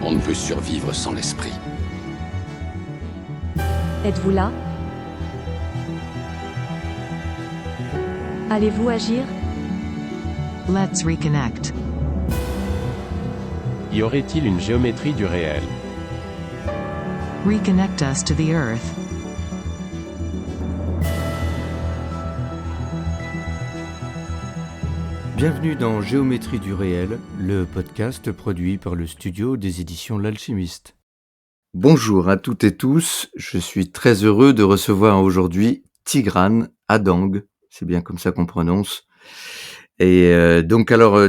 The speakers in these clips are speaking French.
On ne peut survivre sans l'esprit. Êtes-vous là? Allez-vous agir? Let's reconnect. Y aurait-il une géométrie du réel? Reconnect us to the earth. Bienvenue dans Géométrie du réel, le podcast produit par le studio des éditions L'Alchimiste. Bonjour à toutes et tous, je suis très heureux de recevoir aujourd'hui Tigran Adang, c'est bien comme ça qu'on prononce. Et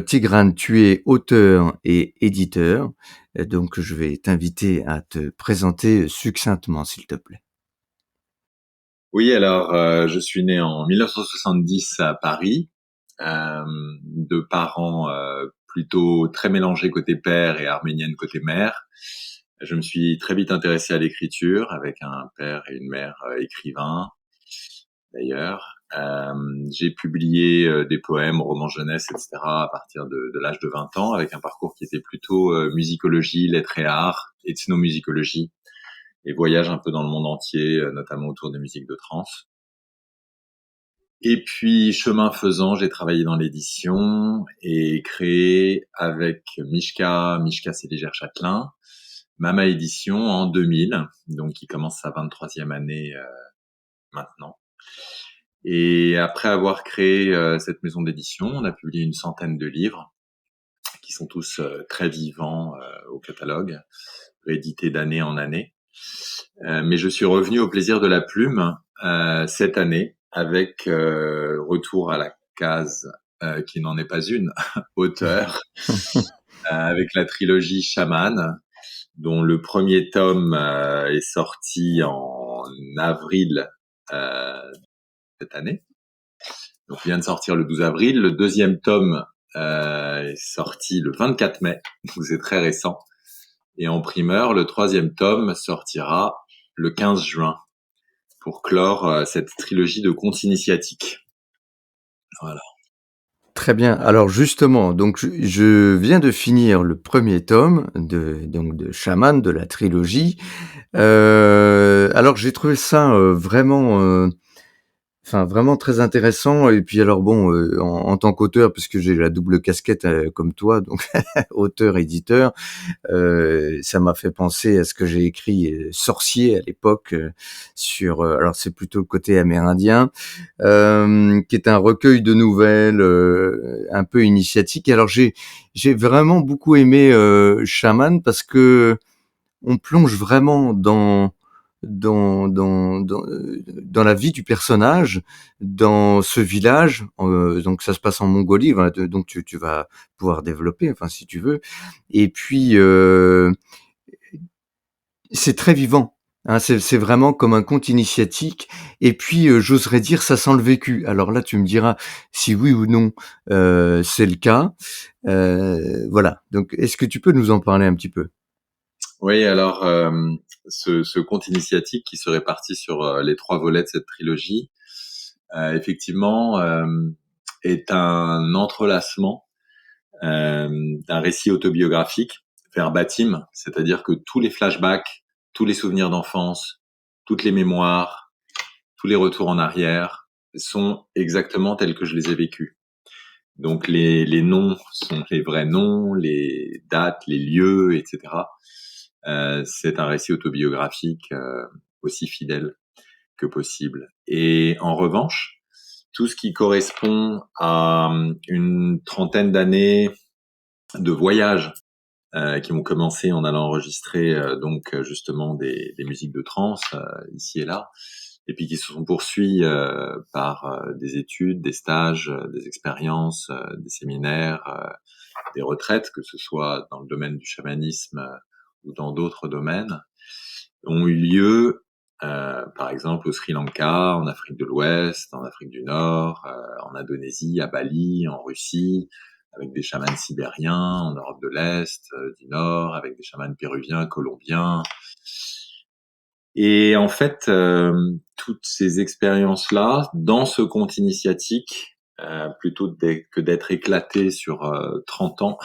Tigran, tu es auteur et éditeur, et donc je vais t'inviter à te présenter succinctement s'il te plaît. Oui, alors je suis né en 1970 à Paris, de parents plutôt très mélangés côté père et arménienne côté mère. Je me suis très vite intéressé à l'écriture avec un père et une mère écrivains d'ailleurs. J'ai publié des poèmes, romans jeunesse, etc. à partir de l'âge de 20 ans avec un parcours qui était plutôt musicologie, lettres et arts, ethnomusicologie et voyage un peu dans le monde entier, notamment autour des musiques de trance. Et puis, chemin faisant, j'ai travaillé dans l'édition et créé avec Mishka Séligère Châtelain, Mama Édition en 2000, donc qui commence sa 23e année maintenant. Et après avoir créé cette maison d'édition, on a publié une centaine de livres qui sont tous très vivants au catalogue, réédités d'année en année. Mais je suis revenu au plaisir de la plume cette année avec retour à la case qui n'en est pas une, auteur, avec la trilogie Chaman, dont le premier tome est sorti en avril cette année. Donc, il vient de sortir le 12 avril. Le deuxième tome est sorti le 24 mai, donc c'est très récent. Et en primeur, le troisième tome sortira le 15 juin pour clore cette trilogie de contes initiatiques. Voilà. Très bien. Alors justement, donc je viens de finir le premier tome de Chaman, de la trilogie. Alors j'ai trouvé ça vraiment très intéressant. Et puis alors bon, en tant qu'auteur, puisque j'ai la double casquette comme toi, donc auteur, éditeur, ça m'a fait penser à ce que j'ai écrit Sorcier à l'époque sur alors c'est plutôt le côté amérindien, qui est un recueil de nouvelles un peu initiatique. Alors j'ai vraiment beaucoup aimé Chaman parce que on plonge vraiment dans la vie du personnage, dans ce village. Donc ça se passe en Mongolie, donc tu vas pouvoir développer, enfin si tu veux. Et puis c'est très vivant. Hein, c'est vraiment comme un conte initiatique. Et puis j'oserais dire ça sent le vécu. Alors là tu me diras si oui ou non c'est le cas. Voilà. Donc est-ce que tu peux nous en parler un petit peu? Oui, alors ce conte initiatique qui se répartit sur les 3 volets de cette trilogie, effectivement, est un entrelacement d'un récit autobiographique verbatim, c'est-à-dire que tous les flashbacks, tous les souvenirs d'enfance, toutes les mémoires, tous les retours en arrière sont exactement tels que je les ai vécus. Donc les noms sont les vrais noms, les dates, les lieux, etc. C'est un récit autobiographique aussi fidèle que possible. Et en revanche, tout ce qui correspond à une trentaine d'années de voyages qui ont commencé en allant enregistrer justement des musiques de trance ici et là, et puis qui se sont poursuivis par des études, des stages, des expériences, des séminaires, des retraites, que ce soit dans le domaine du chamanisme ou dans d'autres domaines, ont eu lieu par exemple au Sri Lanka, en Afrique de l'Ouest, en Afrique du Nord, en Indonésie, à Bali, en Russie, avec des chamans sibériens, en Europe de l'Est, du Nord, avec des chamans péruviens, colombiens. Et en fait, toutes ces expériences-là, dans ce conte initiatique, plutôt que d'être éclatées sur 30 ans,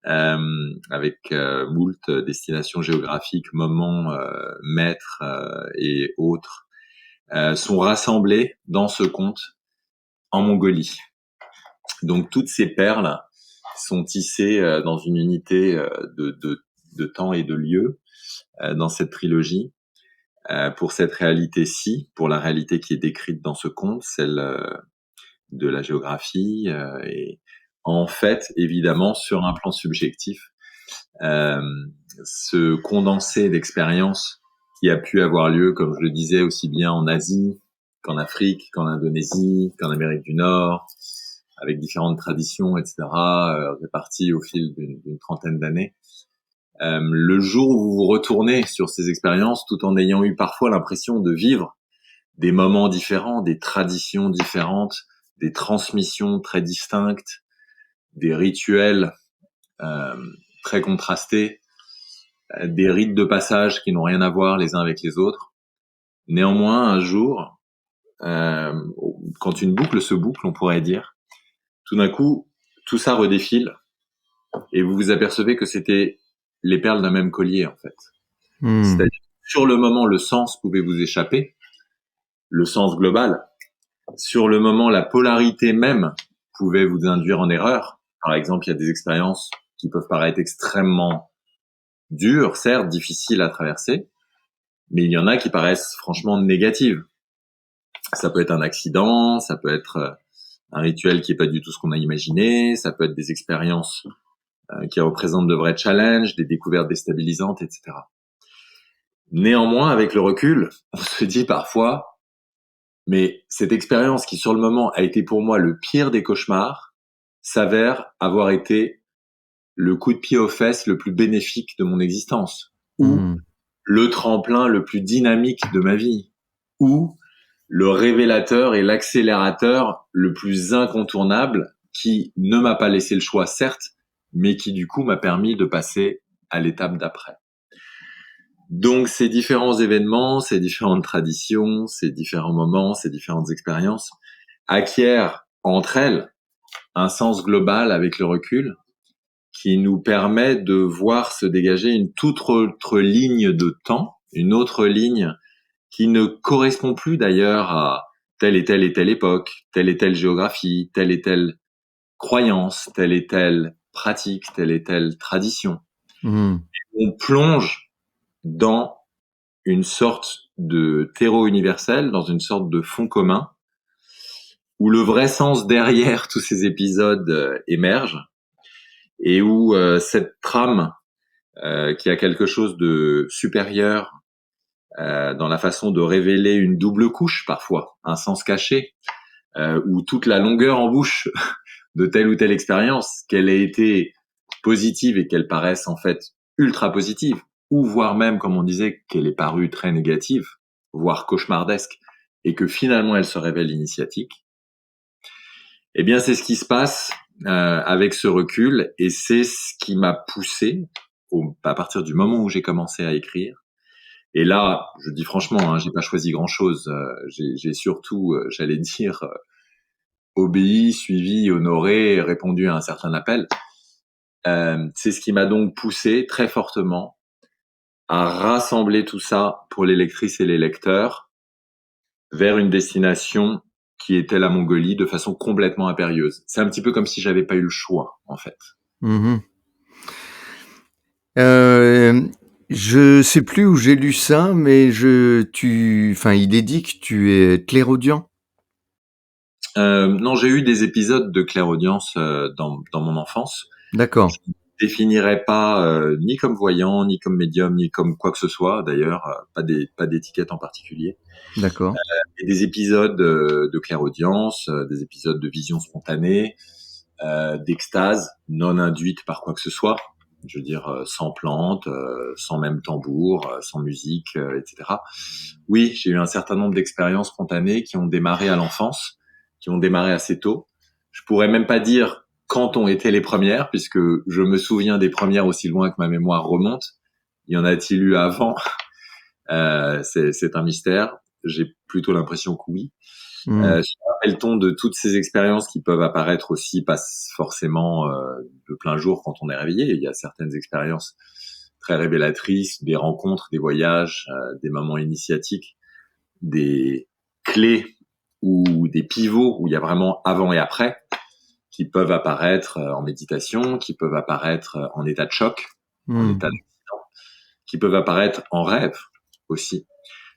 avec moult destinations géographiques, moments, maîtres et autres, sont rassemblés dans ce conte en Mongolie. Donc toutes ces perles sont tissées dans une unité de temps et de lieu dans cette trilogie. Pour cette réalité-ci, pour la réalité qui est décrite dans ce conte, celle de la géographie, et en fait, évidemment, sur un plan subjectif, ce condensé d'expériences qui a pu avoir lieu, comme je le disais, aussi bien en Asie qu'en Afrique, qu'en Indonésie, qu'en Amérique du Nord, avec différentes traditions, etc., réparties au fil d'une trentaine d'années. Le jour où vous vous retournez sur ces expériences, tout en ayant eu parfois l'impression de vivre des moments différents, des traditions différentes, des transmissions très distinctes, des rituels très contrastés, des rites de passage qui n'ont rien à voir les uns avec les autres. Néanmoins, un jour, quand une boucle se boucle, on pourrait dire, tout d'un coup, tout ça redéfile et vous vous apercevez que c'était les perles d'un même collier, en fait. C'est-à-dire, sur le moment, le sens pouvait vous échapper, le sens global. Sur le moment, la polarité même pouvait vous induire en erreur. Par exemple, il y a des expériences qui peuvent paraître extrêmement dures, certes, difficiles à traverser, mais il y en a qui paraissent franchement négatives. Ça peut être un accident, ça peut être un rituel qui est pas du tout ce qu'on a imaginé, ça peut être des expériences qui représentent de vrais challenges, des découvertes déstabilisantes, etc. Néanmoins, avec le recul, on se dit parfois, mais cette expérience qui sur le moment a été pour moi le pire des cauchemars, s'avère avoir été le coup de pied aux fesses le plus bénéfique de mon existence, ou le tremplin le plus dynamique de ma vie, ou le révélateur et l'accélérateur le plus incontournable qui ne m'a pas laissé le choix, certes, mais qui du coup m'a permis de passer à l'étape d'après. Donc ces différents événements, ces différentes traditions, ces différents moments, ces différentes expériences acquièrent entre elles un sens global avec le recul qui nous permet de voir se dégager une toute autre ligne de temps, une autre ligne qui ne correspond plus d'ailleurs à telle et telle époque, telle et telle géographie, telle et telle croyance, telle et telle pratique, telle et telle tradition. On plonge dans une sorte de terreau universel, dans une sorte de fond commun, où le vrai sens derrière tous ces épisodes émerge, et où cette trame qui a quelque chose de supérieur dans la façon de révéler une double couche parfois, un sens caché, ou toute la longueur en bouche de telle ou telle expérience, qu'elle ait été positive et qu'elle paraisse en fait ultra positive, ou voire même, comme on disait, qu'elle est parue très négative, voire cauchemardesque, et que finalement elle se révèle initiatique, eh bien c'est ce qui se passe avec ce recul, et c'est ce qui m'a poussé, à partir du moment où j'ai commencé à écrire. Et là, je dis franchement, j'ai pas choisi grand-chose. J'ai surtout, j'allais dire, obéi, suivi, honoré, répondu à un certain appel. C'est ce qui m'a donc poussé très fortement à rassembler tout ça pour les lectrices et les lecteurs vers une destination qui était la Mongolie de façon complètement impérieuse. C'est un petit peu comme si j'avais pas eu le choix, en fait. Je sais plus où j'ai lu ça, mais il est dit que tu es clairaudient. Non, j'ai eu des épisodes de clairaudience dans mon enfance. D'accord. Je ne définirais pas ni comme voyant, ni comme médium, ni comme quoi que ce soit. D'ailleurs, pas d'étiquette en particulier. D'accord. Et des épisodes de clairaudience, des épisodes de vision spontanée, d'extase non induite par quoi que ce soit. Je veux dire, sans plantes, sans même tambour, sans musique, etc. Oui, j'ai eu un certain nombre d'expériences spontanées qui ont démarré à l'enfance, qui ont démarré assez tôt. Je pourrais même pas dire quand ont été les premières, puisque je me souviens des premières aussi loin que ma mémoire remonte. Y en a-t-il eu avant? C'est un mystère. J'ai plutôt l'impression que oui. Sur la rappelle-t-on de toutes ces expériences qui peuvent apparaître aussi, pas forcément de plein jour quand on est réveillé. Il y a certaines expériences très révélatrices, des rencontres, des voyages, des moments initiatiques, des clés ou des pivots où il y a vraiment avant et après, qui peuvent apparaître en méditation, qui peuvent apparaître en état de choc, en état d'accident, qui peuvent apparaître en rêve aussi.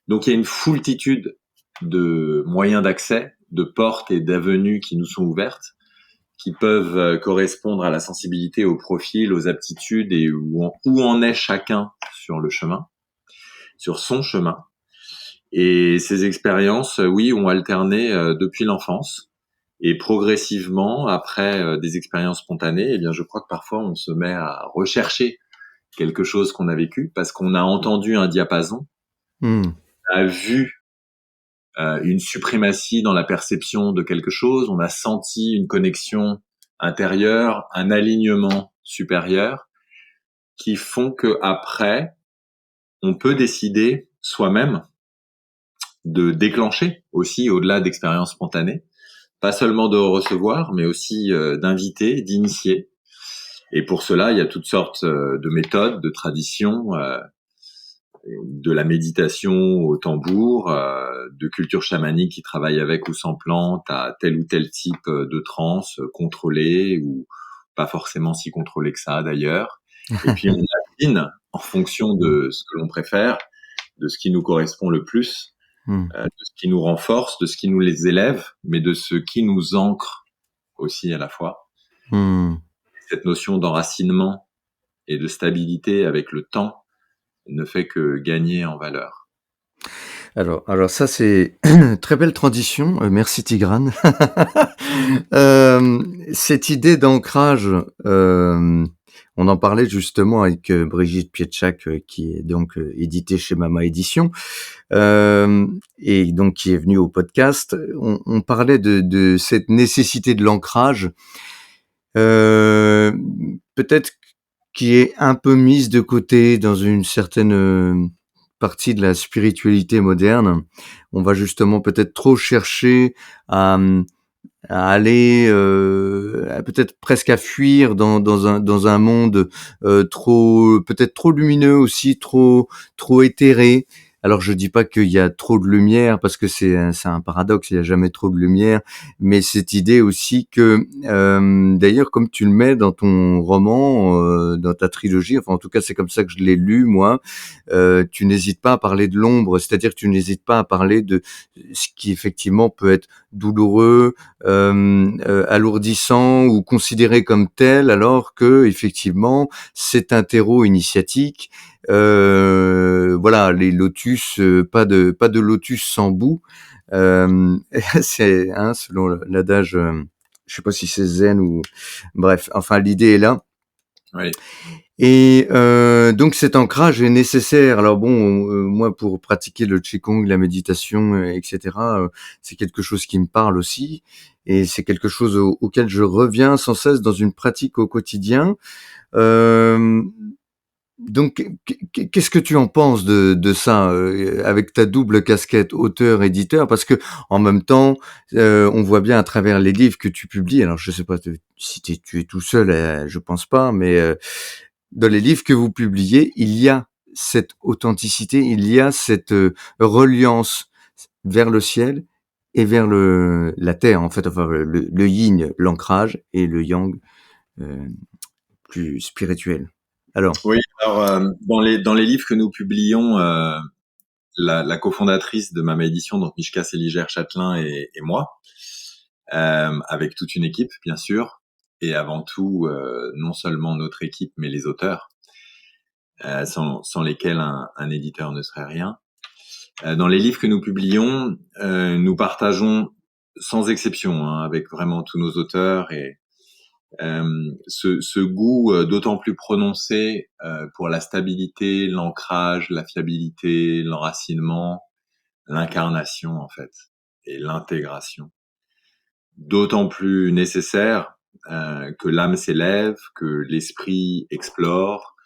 Donc il y a une foultitude de moyens d'accès, de portes et d'avenues qui nous sont ouvertes, qui peuvent correspondre à la sensibilité, au profil, aux aptitudes et où en est chacun sur le chemin, sur son chemin. Et ces expériences, oui, ont alterné depuis l'enfance. Et progressivement, après des expériences spontanées, eh bien, je crois que parfois on se met à rechercher quelque chose qu'on a vécu parce qu'on a entendu un diapason, a vu une suprématie dans la perception de quelque chose, on a senti une connexion intérieure, un alignement supérieur, qui font que après, on peut décider soi-même de déclencher aussi au-delà d'expériences spontanées, pas seulement de recevoir, mais aussi d'inviter, d'initier. Et pour cela, il y a toutes sortes de méthodes, de traditions, de la méditation au tambour, de culture chamanique qui travaille avec ou sans plantes, à tel ou tel type de transe contrôlée ou pas forcément si contrôlée que ça d'ailleurs. Et puis on affine en fonction de ce que l'on préfère, de ce qui nous correspond le plus, de ce qui nous renforce, de ce qui nous les élève, mais de ce qui nous ancre aussi à la fois. Cette notion d'enracinement et de stabilité avec le temps ne fait que gagner en valeur. Alors ça c'est très belle transition, merci Tigrane. Cette idée d'ancrage, on en parlait justement avec Brigitte Pietschak, qui est donc éditée chez Mama Édition, et donc qui est venue au podcast. On parlait de cette nécessité de l'ancrage, peut-être qui est un peu mise de côté dans une certaine partie de la spiritualité moderne. On va justement peut-être trop chercher à aller peut-être presque à fuir dans un monde trop peut-être trop lumineux aussi, trop éthéré. Alors je dis pas qu'il y a trop de lumière parce que c'est un paradoxe, il y a jamais trop de lumière, mais cette idée aussi que d'ailleurs comme tu le mets dans ton roman, dans ta trilogie, enfin en tout cas c'est comme ça que je l'ai lu moi, tu n'hésites pas à parler de l'ombre, c'est-à-dire que tu n'hésites pas à parler de ce qui effectivement peut être douloureux, alourdissant ou considéré comme tel, alors que effectivement c'est un terreau initiatique. Voilà, les lotus, pas de lotus sans bout. C'est selon l'adage, je sais pas si c'est zen ou bref, enfin l'idée est là. Oui. Et donc cet ancrage est nécessaire. Alors bon, moi pour pratiquer le qigong, la méditation, etc., c'est quelque chose qui me parle aussi, et c'est quelque chose auquel je reviens sans cesse dans une pratique au quotidien. Donc qu'est-ce que tu en penses de ça, avec ta double casquette auteur-éditeur? Parce que en même temps, on voit bien à travers les livres que tu publies. Alors je sais pas si tu es tout seul, je pense pas, mais dans les livres que vous publiez, il y a cette authenticité, il y a cette reliance vers le ciel et vers la terre, en fait, enfin le yin, l'ancrage, et le yang, plus spirituel. Alors, Oui, alors dans les livres que nous publions, la cofondatrice de Mama Édition, donc Mishka Seligère-Châtelain et moi, avec toute une équipe, bien sûr, et avant tout, non seulement notre équipe, mais les auteurs, sans lesquels un éditeur ne serait rien. Dans les livres que nous publions, nous partageons sans exception, hein, avec vraiment tous nos auteurs, et ce goût d'autant plus prononcé pour la stabilité, l'ancrage, la fiabilité, l'enracinement, l'incarnation en fait, et l'intégration. D'autant plus nécessaire que l'âme s'élève, que l'esprit explore,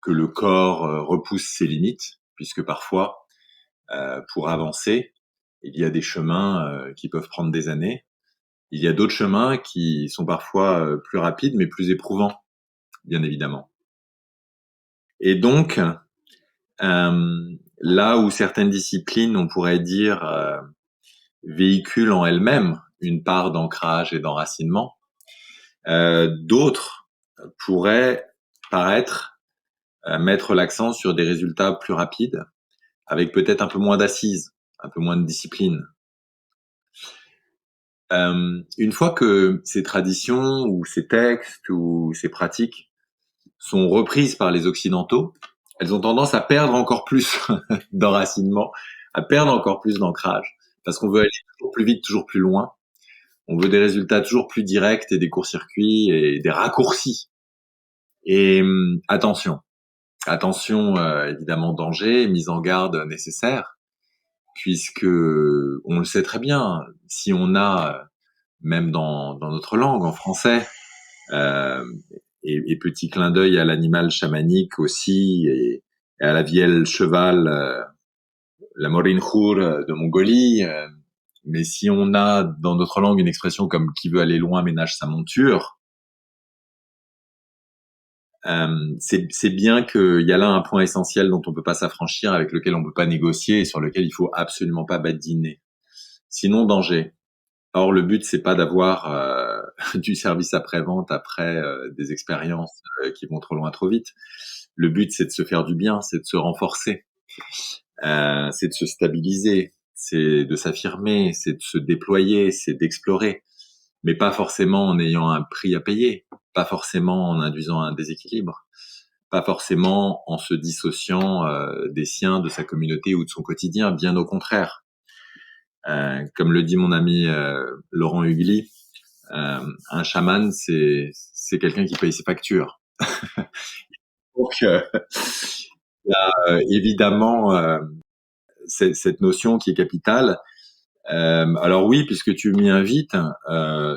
que le corps repousse ses limites, puisque parfois, pour avancer, Il y a des chemins qui peuvent prendre des années. Il y a d'autres chemins qui sont parfois plus rapides, mais plus éprouvants, bien évidemment. Et donc, là où certaines disciplines, on pourrait dire, véhiculent en elles-mêmes une part d'ancrage et d'enracinement, d'autres pourraient paraître mettre l'accent sur des résultats plus rapides, avec peut-être un peu moins d'assises, un peu moins de discipline. Une fois que ces traditions ou ces textes ou ces pratiques sont reprises par les Occidentaux, elles ont tendance à perdre encore plus d'enracinement, à perdre encore plus d'ancrage, parce qu'on veut aller toujours plus vite, toujours plus loin. On veut des résultats toujours plus directs et des courts-circuits et des raccourcis. Et attention, évidemment danger, mise en garde nécessaire, puisque on le sait très bien, si on a, même dans notre langue, en français, et petit clin d'œil à l'animal chamanique aussi, et à la vielle cheval, la morinjour de Mongolie, mais si on a dans notre langue une expression comme qui veut aller loin ménage sa monture, c'est bien qu'il y a là un point essentiel dont on peut pas s'affranchir, avec lequel on peut pas négocier et sur lequel il faut absolument pas badiner. Sinon, danger. Or, le but, c'est pas d'avoir du service après-vente après des expériences qui vont trop loin, trop vite. Le but, c'est de se faire du bien, c'est de se renforcer, c'est de se stabiliser, c'est de s'affirmer, c'est de se déployer, c'est d'explorer, mais pas forcément en ayant un prix à payer, pas forcément en induisant un déséquilibre, pas forcément en se dissociant des siens, de sa communauté ou de son quotidien, bien au contraire. Comme le dit mon ami Laurent Hugli, un chaman, c'est quelqu'un qui paye ses factures. Donc, il y a évidemment cette notion qui est capitale. Alors oui, puisque tu m'y invites,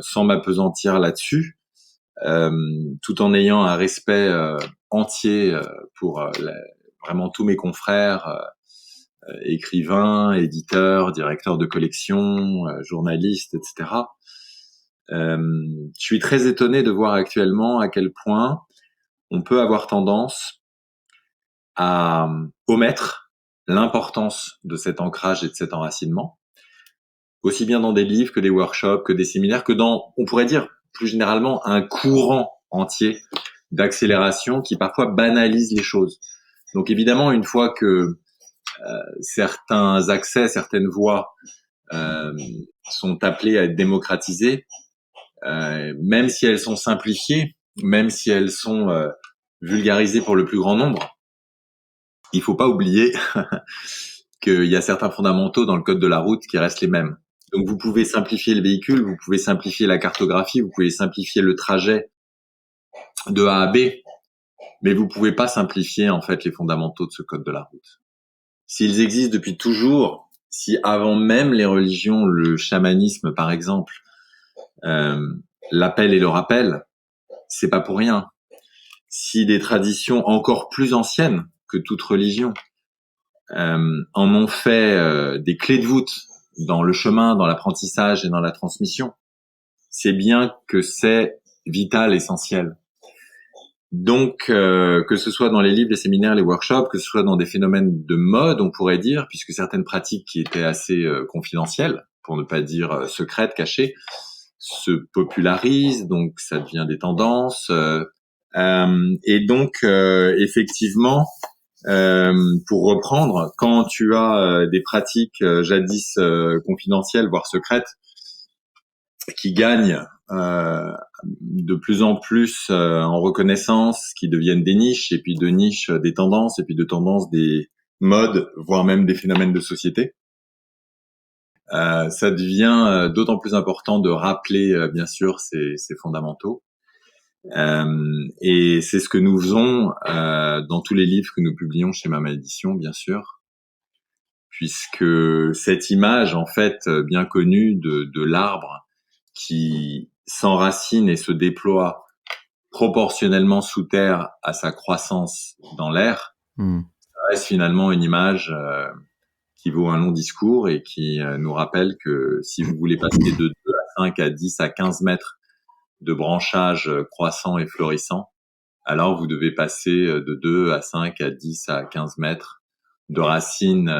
sans m'appesantir là-dessus, tout en ayant un respect entier pour vraiment tous mes confrères, écrivains, éditeurs, directeurs de collection, journalistes, etc. Je suis très étonné de voir actuellement à quel point on peut avoir tendance à omettre l'importance de cet ancrage et de cet enracinement, aussi bien dans des livres que des workshops, que des séminaires, que dans, on pourrait dire plus généralement, un courant entier d'accélération qui parfois banalise les choses. Donc évidemment, une fois que certains accès, certaines voies sont appelées à être démocratisées, même si elles sont simplifiées, même si elles sont vulgarisées pour le plus grand nombre, il faut pas oublier qu'il y a certains fondamentaux dans le code de la route qui restent les mêmes. Donc vous pouvez simplifier le véhicule, vous pouvez simplifier la cartographie, vous pouvez simplifier le trajet de A à B, mais vous pouvez pas simplifier en fait les fondamentaux de ce code de la route. S'ils existent depuis toujours, si avant même les religions, le chamanisme par exemple, l'appel et le rappel, c'est pas pour rien. Si des traditions encore plus anciennes que toute religion en ont fait des clés de voûte dans le chemin, dans l'apprentissage et dans la transmission, c'est bien que c'est vital, essentiel. Donc, que ce soit dans les livres, les séminaires, les workshops, que ce soit dans des phénomènes de mode, on pourrait dire, puisque certaines pratiques qui étaient assez confidentielles, pour ne pas dire secrètes, cachées, se popularisent, donc ça devient des tendances. Et donc, effectivement, pour reprendre, quand tu as des pratiques jadis confidentielles, voire secrètes, qui gagnent de plus en plus en reconnaissance, qui deviennent des niches, et puis de niches des tendances, et puis de tendances des modes, voire même des phénomènes de société, ça devient d'autant plus important de rappeler bien sûr ces fondamentaux. Et c'est ce que nous faisons dans tous les livres que nous publions chez Mama Édition, bien sûr, puisque cette image en fait bien connue de l'arbre qui s'enracine et se déploie proportionnellement sous terre à sa croissance dans l'air, ça reste finalement une image qui vaut un long discours et qui nous rappelle que si vous voulez passer de 2 à 5 à 10 à 15 mètres de branchage croissant et florissant, alors vous devez passer de 2 à 5 à 10 à 15 mètres de racines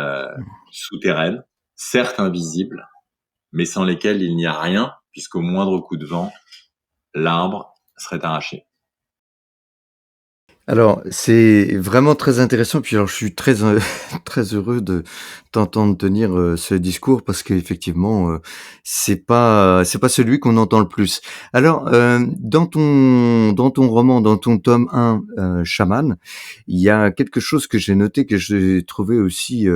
souterraines, certes invisibles, mais sans lesquelles il n'y a rien, puisqu'au moindre coup de vent, l'arbre serait arraché. Alors, c'est vraiment très intéressant. Puis alors, je suis très, très heureux de t'entendre tenir ce discours parce qu'effectivement, c'est pas celui qu'on entend le plus. Alors, dans ton roman, dans ton tome 1, Chaman, il y a quelque chose que j'ai noté que j'ai trouvé aussi.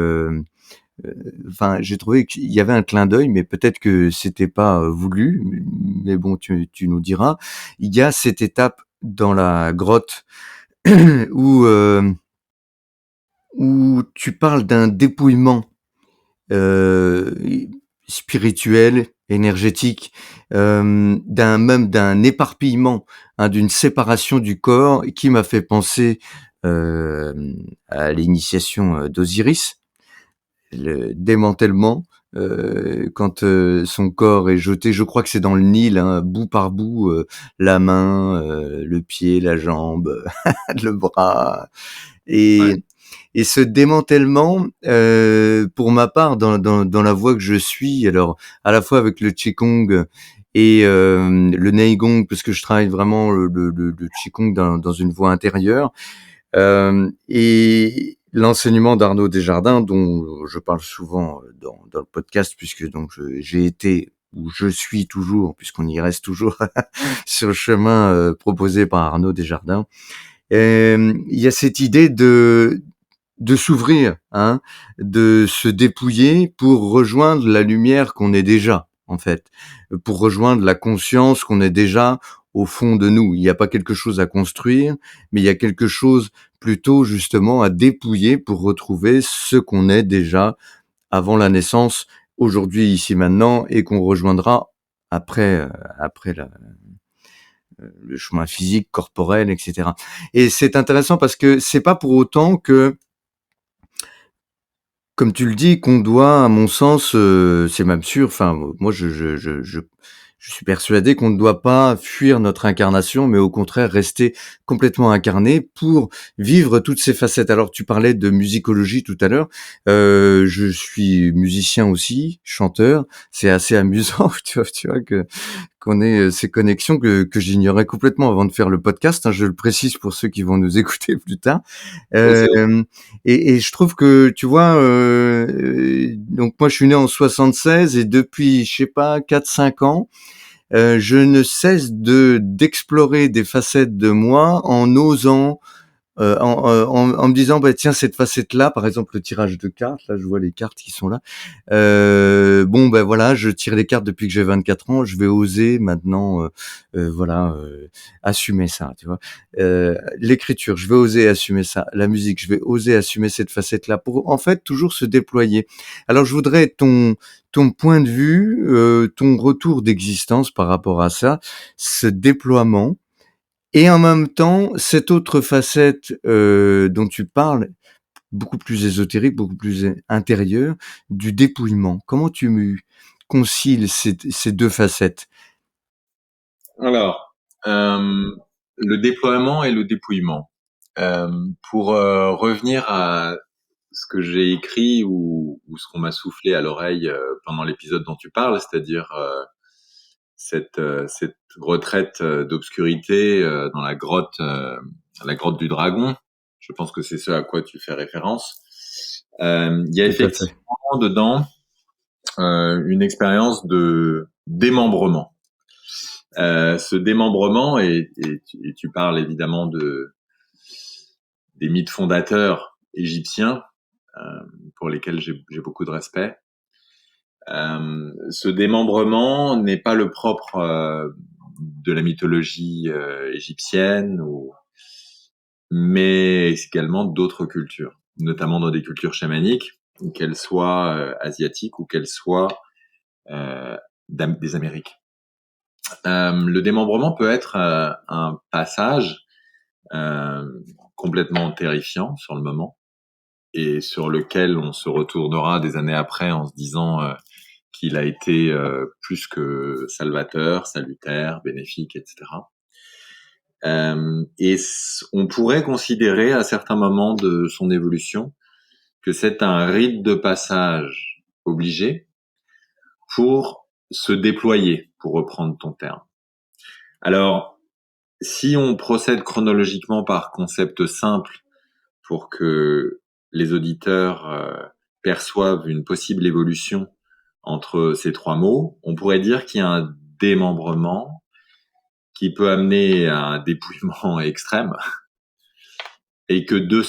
Enfin, j'ai trouvé qu'il y avait un clin d'œil, mais peut-être que c'était pas voulu. Mais bon, tu nous diras. Il y a cette étape dans la grotte où, où tu parles d'un dépouillement euh, spirituel, énergétique, d'un éparpillement, hein, d'une séparation du corps qui m'a fait penser euh, à l'initiation d'Osiris, le démantèlement. Quand son corps est jeté, je crois que c'est dans le Nil, hein, bout par bout, la main, le pied, la jambe, le bras, Ouais. et ce démantèlement, pour ma part, dans la voie que je suis, alors à la fois avec le Qigong et le Neigong, parce que je travaille vraiment le Qigong dans une voie intérieure, et l'enseignement d'Arnaud Desjardins, dont je parle souvent dans le podcast, puisque donc j'ai été ou je suis toujours, puisqu'on y reste toujours sur le chemin proposé par Arnaud Desjardins. Il y a cette idée de s'ouvrir, hein, de se dépouiller pour rejoindre la lumière qu'on est déjà, en fait, pour rejoindre la conscience qu'on est déjà au fond de nous. Il n'y a pas quelque chose à construire, mais il y a quelque chose plutôt justement à dépouiller pour retrouver ce qu'on est déjà avant la naissance, aujourd'hui, ici, maintenant, et qu'on rejoindra après le chemin physique, corporel, etc. Et c'est intéressant parce que c'est pas pour autant que, comme tu le dis, qu'on doit, à mon sens, c'est même sûr. Enfin, moi, je suis persuadé qu'on ne doit pas fuir notre incarnation, mais au contraire rester complètement incarné pour vivre toutes ces facettes. Alors, tu parlais de musicologie tout à l'heure. Je suis musicien aussi, chanteur. C'est assez amusant, tu vois que qu'on ait ces connexions que j'ignorais complètement avant de faire le podcast, hein, je le précise pour ceux qui vont nous écouter plus tard. Oui, c'est vrai. Et je trouve que, tu vois, donc moi je suis né en 76 et depuis, je sais pas, 4-5 ans, je ne cesse d'explorer des facettes de moi en osant en me disant bah tiens cette facette là par exemple le tirage de cartes là je vois les cartes qui sont là bon ben voilà je tire les cartes depuis que j'ai 24 ans je vais oser maintenant voilà assumer ça tu vois l'écriture je vais oser assumer ça la musique je vais oser assumer cette facette là pour en fait toujours se déployer. Alors je voudrais ton point de vue ton retour d'existence par rapport à ça, ce déploiement et en même temps, cette autre facette dont tu parles, beaucoup plus ésotérique, beaucoup plus intérieure, du dépouillement. Comment tu concilies ces deux facettes? Alors, le déploiement et le dépouillement. Pour revenir à ce que j'ai écrit ou ce qu'on m'a soufflé à l'oreille pendant l'épisode dont tu parles, c'est-à-dire cette retraite d'obscurité dans la grotte du dragon. Je pense que c'est ce à quoi tu fais référence. Il y a Tout à fait. effectivement dedans une expérience de démembrement. Ce démembrement, et tu parles évidemment des mythes fondateurs égyptiens, euh, pour lesquels j'ai beaucoup de respect. Ce démembrement n'est pas le propre de la mythologie égyptienne, mais également d'autres cultures, notamment dans des cultures chamaniques, qu'elles soient asiatiques ou qu'elles soient euh, des Amériques. Le démembrement peut être un passage euh, complètement terrifiant sur le moment, et sur lequel on se retournera des années après en se disant qu'il a été plus que salvateur, salutaire, bénéfique, etc. On pourrait considérer à certains moments de son évolution que c'est un rite de passage obligé pour se déployer, pour reprendre ton terme. Alors, si on procède chronologiquement par concept simple pour que les auditeurs perçoivent une possible évolution entre ces trois mots, on pourrait dire qu'il y a un démembrement qui peut amener à un dépouillement extrême et que de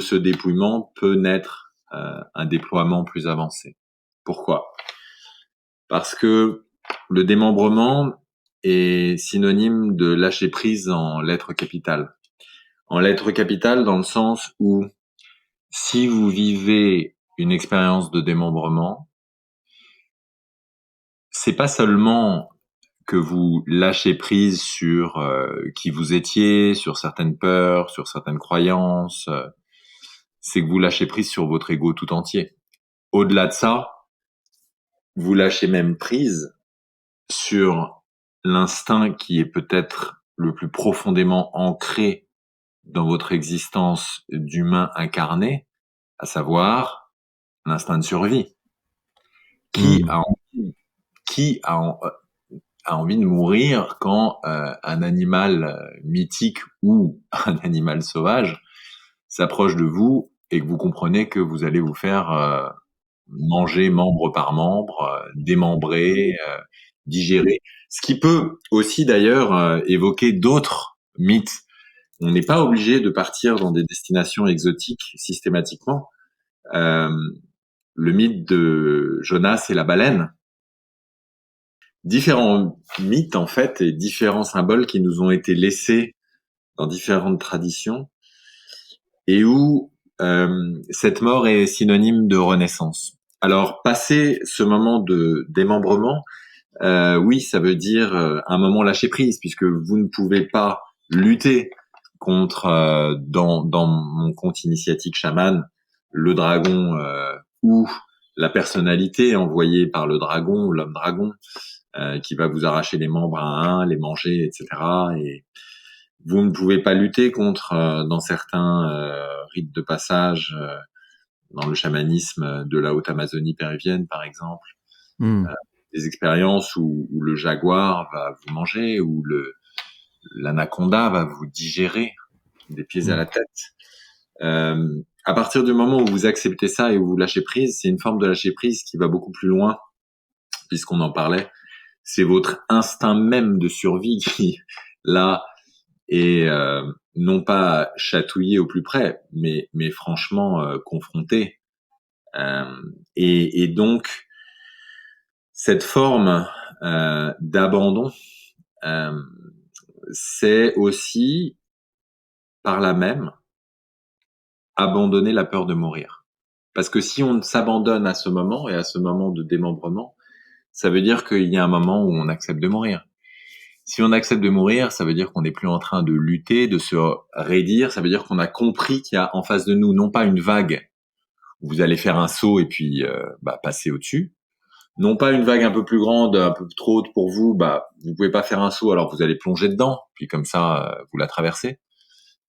ce dépouillement peut naître un déploiement plus avancé. Pourquoi ? Parce que le démembrement est synonyme de lâcher prise en lettres capitales. En lettres capitales dans le sens où si vous vivez une expérience de démembrement, c'est pas seulement que vous lâchez prise sur qui vous étiez, sur certaines peurs, sur certaines croyances, c'est que vous lâchez prise sur votre ego tout entier. Au-delà de ça, vous lâchez même prise sur l'instinct qui est peut-être le plus profondément ancré dans votre existence d'humain incarné, à savoir l'instinct de survie. Qui a envie de mourir quand un animal mythique ou un animal sauvage s'approche de vous et que vous comprenez que vous allez vous faire manger membre par membre, démembrer, digérer. Ce qui peut aussi d'ailleurs évoquer d'autres mythes. On n'est pas obligé de partir dans des destinations exotiques systématiquement. Le mythe de Jonas et la baleine. Différents mythes en fait et différents symboles qui nous ont été laissés dans différentes traditions et où cette mort est synonyme de renaissance. Alors, passé ce moment de démembrement, oui, ça veut dire un moment lâcher prise, puisque vous ne pouvez pas lutter contre, dans mon conte initiatique chaman, le dragon ou la personnalité envoyée par le dragon, l'homme dragon, qui va vous arracher les membres à un, les manger, etc. Et vous ne pouvez pas lutter contre, dans certains rites de passage, dans le chamanisme de la haute Amazonie péruvienne, par exemple, des expériences où le jaguar va vous manger, où l'anaconda va vous digérer des pieds à la tête. À partir du moment où vous acceptez ça et où vous lâchez prise, c'est une forme de lâcher prise qui va beaucoup plus loin, puisqu'on en parlait. C'est votre instinct même de survie qui, là, est non pas chatouillé au plus près, mais franchement confronté. Et donc, cette forme d'abandon, c'est aussi, par là même, abandonner la peur de mourir. Parce que si on s'abandonne à ce moment, et à ce moment de démembrement, ça veut dire qu'il y a un moment où on accepte de mourir. Si on accepte de mourir, ça veut dire qu'on n'est plus en train de lutter, de se raidir, ça veut dire qu'on a compris qu'il y a en face de nous non pas une vague où vous allez faire un saut et puis passer au-dessus, non pas une vague un peu plus grande, un peu trop haute pour vous, vous pouvez pas faire un saut, alors vous allez plonger dedans, puis comme ça vous la traversez,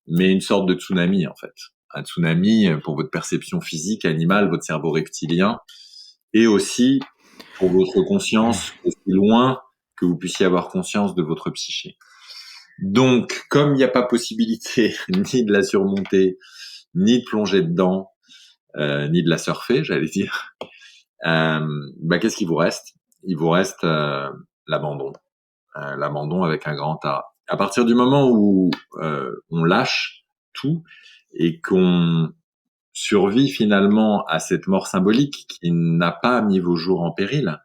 mais une sorte de tsunami en fait. Un tsunami pour votre perception physique, animale, votre cerveau reptilien, et aussi pour votre conscience aussi loin que vous puissiez avoir conscience de votre psyché. Donc, comme il n'y a pas possibilité ni de la surmonter, ni de plonger dedans, ni de la surfer, j'allais dire, qu'est-ce qu'il vous reste ? Il vous reste l'abandon. L'abandon avec un grand A. À partir du moment où on lâche tout et qu'on survit finalement à cette mort symbolique qui n'a pas mis vos jours en péril,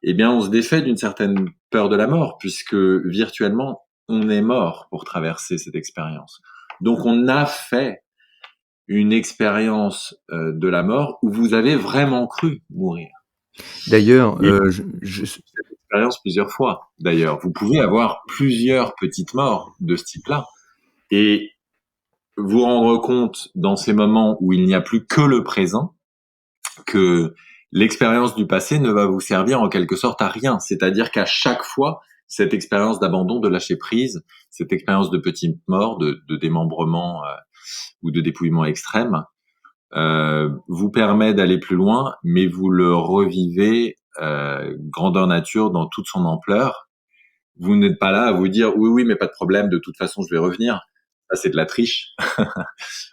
eh bien, on se défait d'une certaine peur de la mort, puisque virtuellement, on est mort pour traverser cette expérience. Donc, on a fait une expérience de la mort où vous avez vraiment cru mourir. D'ailleurs, cette expérience plusieurs fois. D'ailleurs, vous pouvez avoir plusieurs petites morts de ce type-là. Et vous rendre compte dans ces moments où il n'y a plus que le présent, que l'expérience du passé ne va vous servir en quelque sorte à rien. C'est-à-dire qu'à chaque fois, cette expérience d'abandon, de lâcher prise, cette expérience de petite mort, de démembrement ou de dépouillement extrême, vous permet d'aller plus loin, mais vous le revivez grandeur nature dans toute son ampleur. Vous n'êtes pas là à vous dire oui, mais pas de problème, de toute façon je vais revenir. Ça c'est de la triche.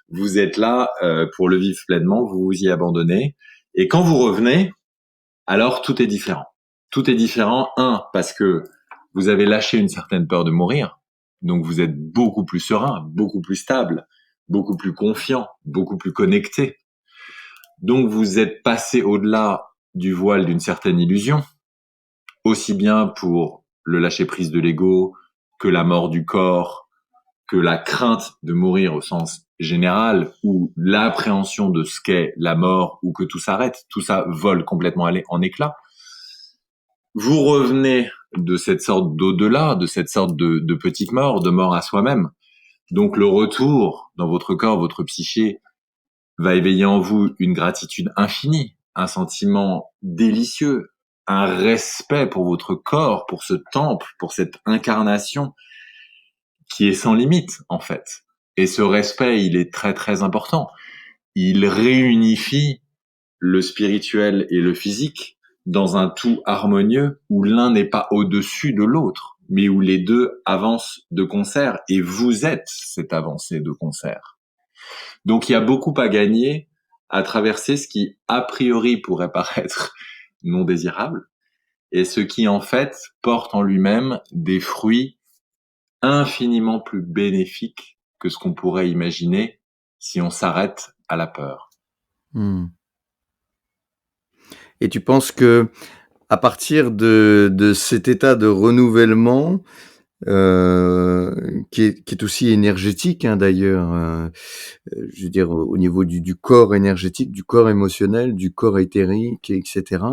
Vous êtes là pour le vivre pleinement, vous vous y abandonnez. Et quand vous revenez, alors tout est différent. Tout est différent, parce que vous avez lâché une certaine peur de mourir, donc vous êtes beaucoup plus serein, beaucoup plus stable, beaucoup plus confiant, beaucoup plus connecté. Donc vous êtes passé au-delà du voile d'une certaine illusion, aussi bien pour le lâcher-prise de l'ego que la mort du corps, que la crainte de mourir au sens général, ou l'appréhension de ce qu'est la mort, ou que tout s'arrête, tout ça vole complètement en éclats. Vous revenez de cette sorte d'au-delà, de cette sorte de petite mort, de mort à soi-même. Donc le retour dans votre corps, votre psyché, va éveiller en vous une gratitude infinie, un sentiment délicieux, un respect pour votre corps, pour ce temple, pour cette incarnation qui est sans limite, en fait. Et ce respect, il est très, très important. Il réunifie le spirituel et le physique dans un tout harmonieux où l'un n'est pas au-dessus de l'autre, mais où les deux avancent de concert, et vous êtes cette avancée de concert. Donc il y a beaucoup à gagner à traverser ce qui, a priori, pourrait paraître non désirable, et ce qui, en fait, porte en lui-même des fruits infiniment plus bénéfiques que ce qu'on pourrait imaginer si on s'arrête à la peur. Et tu penses que à partir de cet état de renouvellement, qui est aussi énergétique, hein, d'ailleurs, je veux dire au niveau du corps énergétique, du corps émotionnel, du corps éthérique, etc.,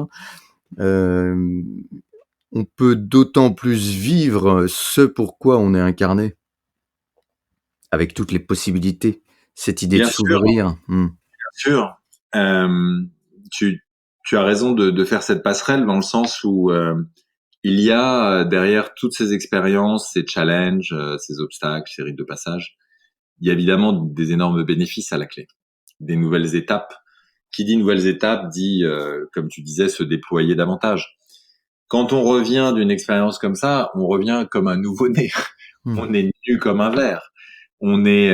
on peut d'autant plus vivre ce pourquoi on est incarné, avec toutes les possibilités, cette idée Bien de sûr, s'ouvrir. bien sûr. Tu as raison de faire cette passerelle dans le sens où il y a derrière toutes ces expériences, ces challenges, ces obstacles, ces rites de passage, il y a évidemment des énormes bénéfices à la clé, des nouvelles étapes. Qui dit nouvelles étapes dit, comme tu disais, se déployer davantage. Quand on revient d'une expérience comme ça, on revient comme un nouveau-né. On est nu comme un verre. On est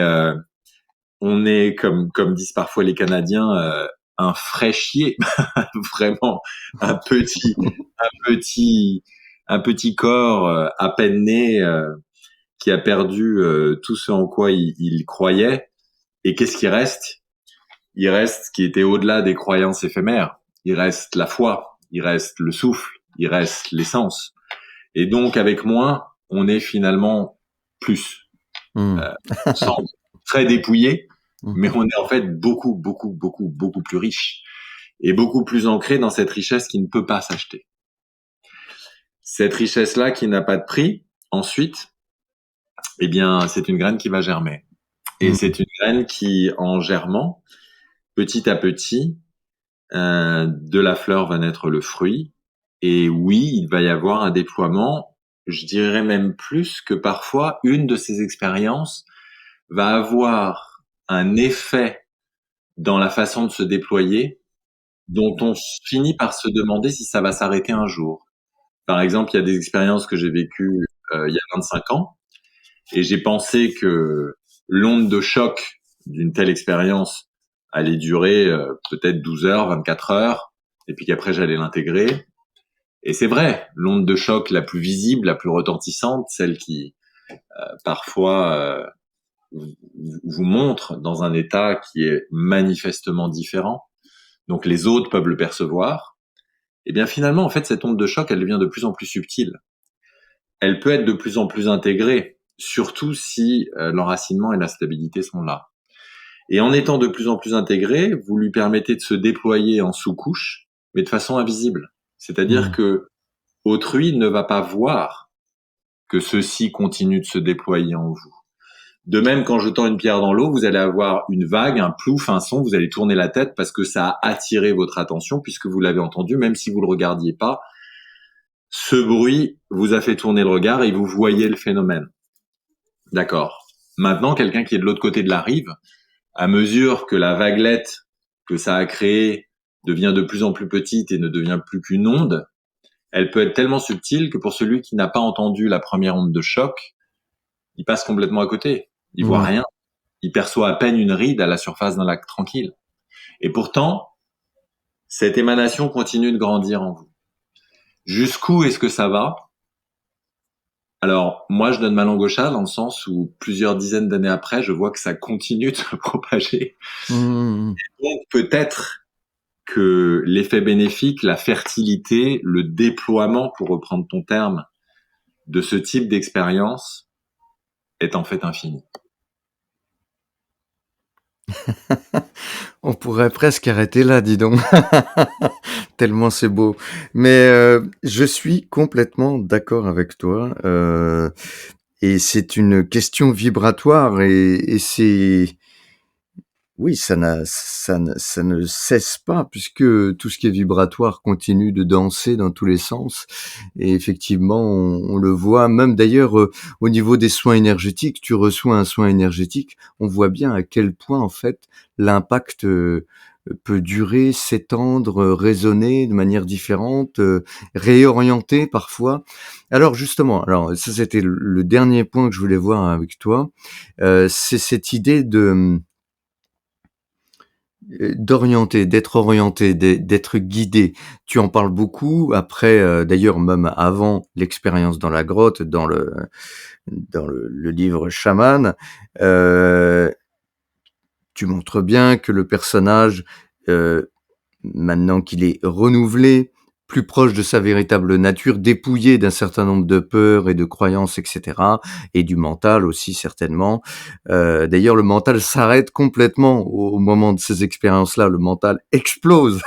comme disent parfois les Canadiens, un fraîchier, vraiment un petit corps à peine né qui a perdu tout ce en quoi il croyait. Et qu'est-ce qui reste? Il reste ce qui était au-delà des croyances éphémères. Il reste la foi, il reste le souffle, il reste l'essence. Et donc avec moins, on est finalement plus. On semble très dépouillé, mais on est en fait beaucoup plus riche et beaucoup plus ancré dans cette richesse qui ne peut pas s'acheter. Cette richesse-là qui n'a pas de prix, ensuite, eh bien, c'est une graine qui va germer. Et c'est une graine qui, en germant, petit à petit, de la fleur va naître le fruit. Et oui, il va y avoir un déploiement, je dirais même plus que parfois, une de ces expériences va avoir un effet dans la façon de se déployer dont on finit par se demander si ça va s'arrêter un jour. Par exemple, il y a des expériences que j'ai vécues il y a 25 ans et j'ai pensé que l'onde de choc d'une telle expérience allait durer peut-être 12 heures, 24 heures et puis qu'après j'allais l'intégrer. Et c'est vrai, l'onde de choc la plus visible, la plus retentissante, celle qui parfois vous montre dans un état qui est manifestement différent, donc les autres peuvent le percevoir, et bien finalement, en fait, cette onde de choc, elle devient de plus en plus subtile. Elle peut être de plus en plus intégrée, surtout si l'enracinement et la stabilité sont là. Et en étant de plus en plus intégrée, vous lui permettez de se déployer en sous-couche, mais de façon invisible. C'est-à-dire que autrui ne va pas voir que ceci continue de se déployer en vous. De même, qu'en jetant une pierre dans l'eau, vous allez avoir une vague, un plouf, un son, vous allez tourner la tête parce que ça a attiré votre attention puisque vous l'avez entendu, même si vous le regardiez pas. Ce bruit vous a fait tourner le regard et vous voyez le phénomène. D'accord. Maintenant, quelqu'un qui est de l'autre côté de la rive, à mesure que la vaguelette que ça a créée devient de plus en plus petite et ne devient plus qu'une onde, elle peut être tellement subtile que pour celui qui n'a pas entendu la première onde de choc, il passe complètement à côté. Il voit Ouais. rien. Il perçoit à peine une ride à la surface d'un lac tranquille. Et pourtant, cette émanation continue de grandir en vous. Jusqu'où est-ce que ça va? Alors, moi, je donne ma langue au chat dans le sens où plusieurs dizaines d'années après, je vois que ça continue de se propager. Mmh. Donc, peut-être que l'effet bénéfique, la fertilité, le déploiement, pour reprendre ton terme, de ce type d'expérience est en fait infini. On pourrait presque arrêter là, dis donc. Tellement c'est beau. Mais je suis complètement d'accord avec toi. Et c'est une question vibratoire et c'est oui, ça ne cesse pas puisque tout ce qui est vibratoire continue de danser dans tous les sens. Et effectivement, on le voit même d'ailleurs au niveau des soins énergétiques. Tu reçois un soin énergétique, on voit bien à quel point en fait l'impact peut durer, s'étendre, résonner de manière différente, réorienter parfois. Alors justement, alors ça c'était le dernier point que je voulais voir avec toi, c'est cette idée de d'orienter, d'être orienté, d'être guidé. Tu en parles beaucoup après, d'ailleurs même avant l'expérience dans la grotte, dans le livre Chaman, heu, tu montres bien que le personnage, heu, maintenant qu'il est renouvelé, plus proche de sa véritable nature, dépouillé d'un certain nombre de peurs et de croyances, et cetera, et du mental aussi certainement. D'ailleurs, le mental s'arrête complètement au moment de ces expériences-là. Le mental explose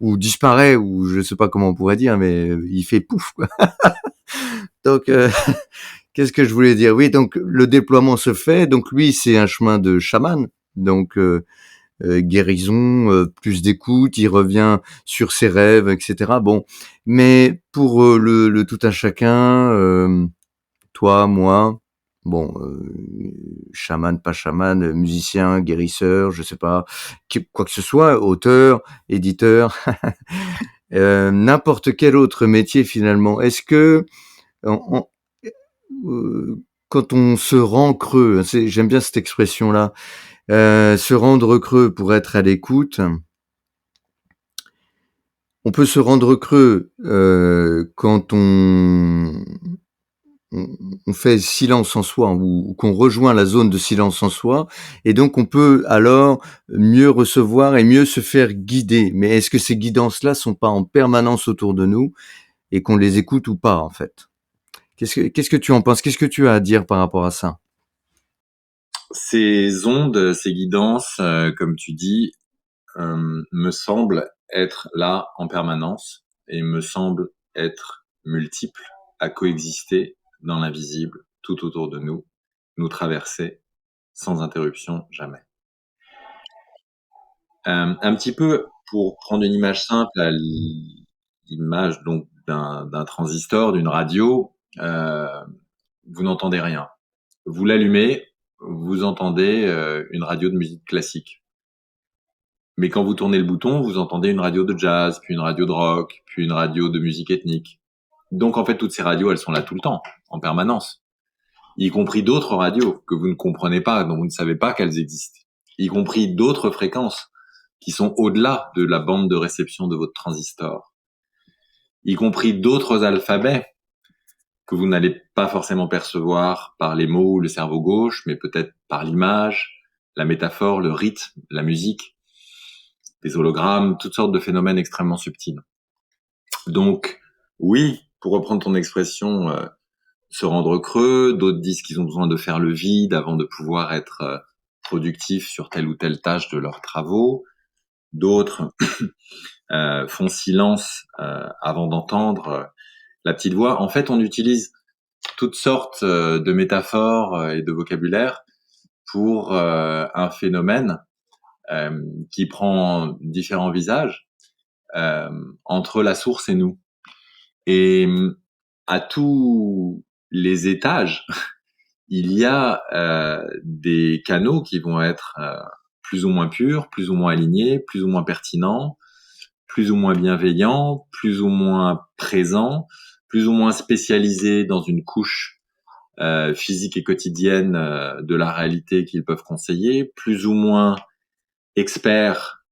ou disparaît, ou je sais pas comment on pourrait dire, mais il fait pouf, quoi. Donc, qu'est-ce que je voulais dire? Oui, donc le déploiement se fait. Donc lui, c'est un chemin de chaman. Donc, guérison, plus d'écoute, il revient sur ses rêves, etc. Bon, mais pour le tout un chacun, toi, moi, bon, chaman, pas chaman, musicien, guérisseur, je sais pas, quoi que ce soit, auteur, éditeur, n'importe quel autre métier finalement. Est-ce que on, quand on se rend creux, j'aime bien cette expression-là, se rendre creux pour être à l'écoute. On peut se rendre creux quand on fait silence en soi ou qu'on rejoint la zone de silence en soi, et donc on peut alors mieux recevoir et mieux se faire guider. Mais est-ce que ces guidances-là sont pas en permanence autour de nous et qu'on les écoute ou pas en fait? Qu'est-ce que tu en penses? Qu'est-ce que tu as à dire par rapport à ça? Ces ondes, ces guidances, comme tu dis, me semblent être là en permanence et me semblent être multiples, à coexister dans l'invisible, tout autour de nous, nous traverser sans interruption, jamais. Un petit peu pour prendre une image simple, à l'image donc d'un transistor, d'une radio, vous n'entendez rien. Vous l'allumez, vous entendez une radio de musique classique. Mais quand vous tournez le bouton, vous entendez une radio de jazz, puis une radio de rock, puis une radio de musique ethnique. Donc en fait, toutes ces radios, elles sont là tout le temps, en permanence. Y compris d'autres radios que vous ne comprenez pas, dont vous ne savez pas qu'elles existent. Y compris d'autres fréquences qui sont au-delà de la bande de réception de votre transistor. Y compris d'autres alphabets que vous n'allez pas forcément percevoir par les mots ou le cerveau gauche, mais peut-être par l'image, la métaphore, le rythme, la musique, des hologrammes, toutes sortes de phénomènes extrêmement subtils. Donc, oui, pour reprendre ton expression, se rendre creux, d'autres disent qu'ils ont besoin de faire le vide avant de pouvoir être productifs sur telle ou telle tâche de leurs travaux, d'autres font silence avant d'entendre la petite voix. En fait, on utilise toutes sortes de métaphores et de vocabulaire pour un phénomène qui prend différents visages entre la source et nous. Et à tous les étages, il y a des canaux qui vont être plus ou moins purs, plus ou moins alignés, plus ou moins pertinents, plus ou moins bienveillants, plus ou moins présents, plus ou moins spécialisés dans une couche physique et quotidienne de la réalité qu'ils peuvent conseiller, plus ou moins experts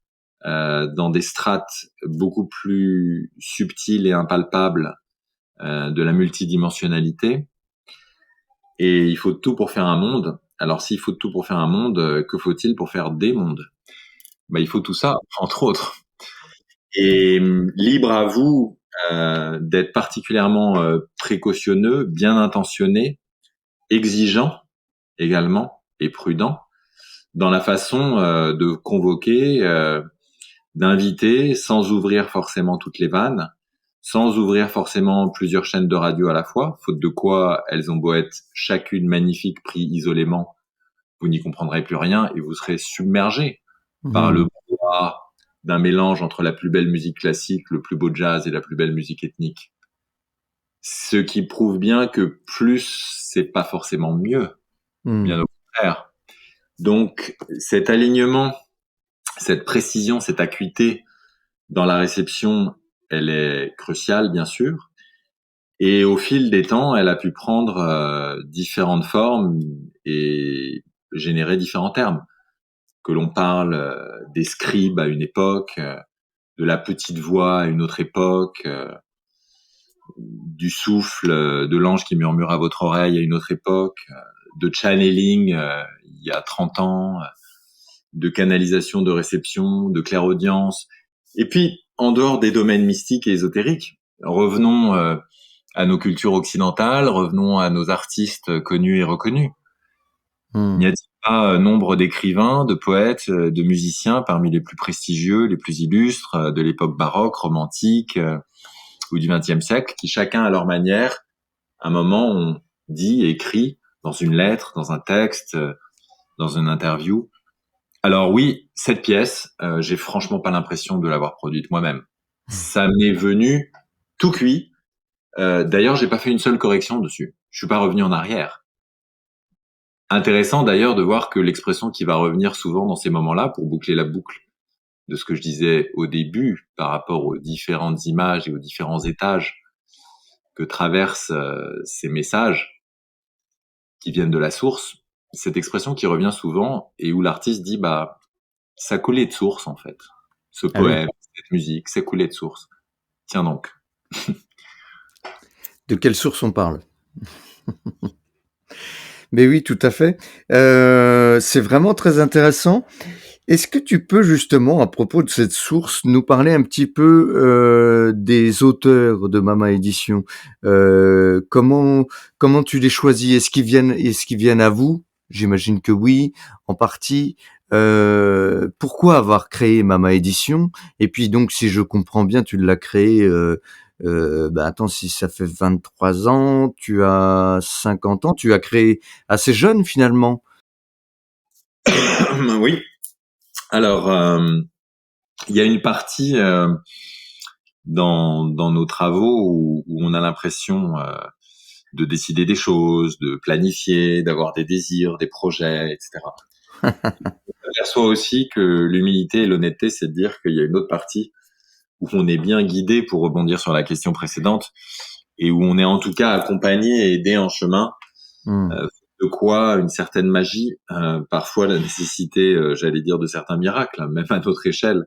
dans des strates beaucoup plus subtiles et impalpables de la multidimensionnalité. Et il faut tout pour faire un monde. Alors s'il faut tout pour faire un monde, que faut-il pour faire des mondes? Il faut tout ça, entre autres. Et libre à vous d'être particulièrement précautionneux, bien intentionné, exigeant également et prudent dans la façon de convoquer, d'inviter, sans ouvrir forcément toutes les vannes, sans ouvrir forcément plusieurs chaînes de radio à la fois, faute de quoi elles ont beau être chacune magnifique pris isolément, vous n'y comprendrez plus rien et vous serez submergé par le brouhaha d'un mélange entre la plus belle musique classique, le plus beau jazz et la plus belle musique ethnique. Ce qui prouve bien que plus, c'est pas forcément mieux, bien au contraire. Donc, cet alignement, cette précision, cette acuité dans la réception, elle est cruciale, bien sûr. Et au fil des temps, elle a pu prendre différentes formes et générer différents termes. Que l'on parle des scribes à une époque, de la petite voix à une autre époque, du souffle de l'ange qui murmure à votre oreille à une autre époque, de channeling il y a 30 ans, de canalisation, de réception, de clairaudience. Et puis, en dehors des domaines mystiques et ésotériques, revenons à nos cultures occidentales, revenons à nos artistes connus et reconnus. N'y a-t-il pas nombre d'écrivains, de poètes, de musiciens parmi les plus prestigieux, les plus illustres de l'époque baroque, romantique ou du XXe siècle, qui chacun à leur manière, à un moment, ont dit, écrit dans une lettre, dans un texte, dans une interview. Alors oui, cette pièce, j'ai franchement pas l'impression de l'avoir produite moi-même. Ça m'est venu tout cuit. D'ailleurs, j'ai pas fait une seule correction dessus. Je suis pas revenu en arrière. Intéressant d'ailleurs de voir que l'expression qui va revenir souvent dans ces moments-là, pour boucler la boucle de ce que je disais au début par rapport aux différentes images et aux différents étages que traversent ces messages qui viennent de la source, cette expression qui revient souvent et où l'artiste dit ça coulait de source en fait. Ce poème, cette musique, c'est coulé de source. Tiens donc. De quelle source on parle? Mais oui, tout à fait. C'est vraiment très intéressant. Est-ce que tu peux justement, à propos de cette source, nous parler un petit peu des auteurs de Mama Édition? Comment tu les choisis? Est-ce qu'ils viennent à vous? J'imagine que oui, en partie. Pourquoi avoir créé Mama Édition? Et puis donc, si je comprends bien, tu l'as créé. Attends, si ça fait 23 ans, tu as 50 ans, tu as créé assez jeune finalement. Oui. Alors, il y a une partie dans nos travaux où on a l'impression de décider des choses, de planifier, d'avoir des désirs, des projets, etc. On s'aperçoit aussi que l'humilité et l'honnêteté, c'est de dire qu'il y a une autre partie où on est bien guidé, pour rebondir sur la question précédente, et où on est en tout cas accompagné et aidé en chemin, de quoi une certaine magie, parfois la nécessité, j'allais dire, de certains miracles, même à notre échelle,